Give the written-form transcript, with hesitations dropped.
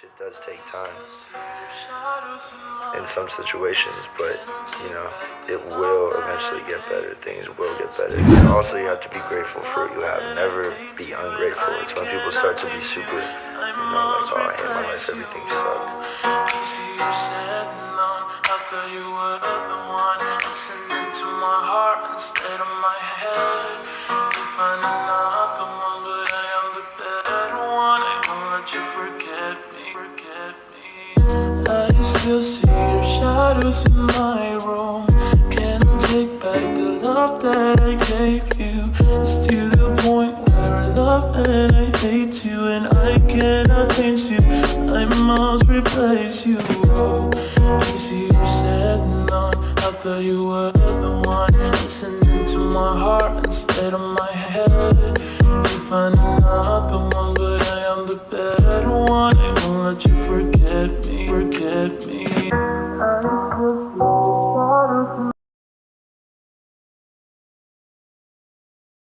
Shit does take time in some situations, but you know, it will eventually get better. Things will get better. And also, you have to be grateful for what you have. Never be ungrateful. It's when people start to be super, you know, like, oh, I hate my life, everything sucks. You were the one listening to my heart instead of my head. You find another one, but I am the better one. I won't let you forget me, I still see your shadows in my room. Can't take back the love that I gave you. It's to the point where I love and I hate you, and I cannot change you. I must replace you. Easy you said no. I thought you were the one listening to my heart instead of my head. You find another one, but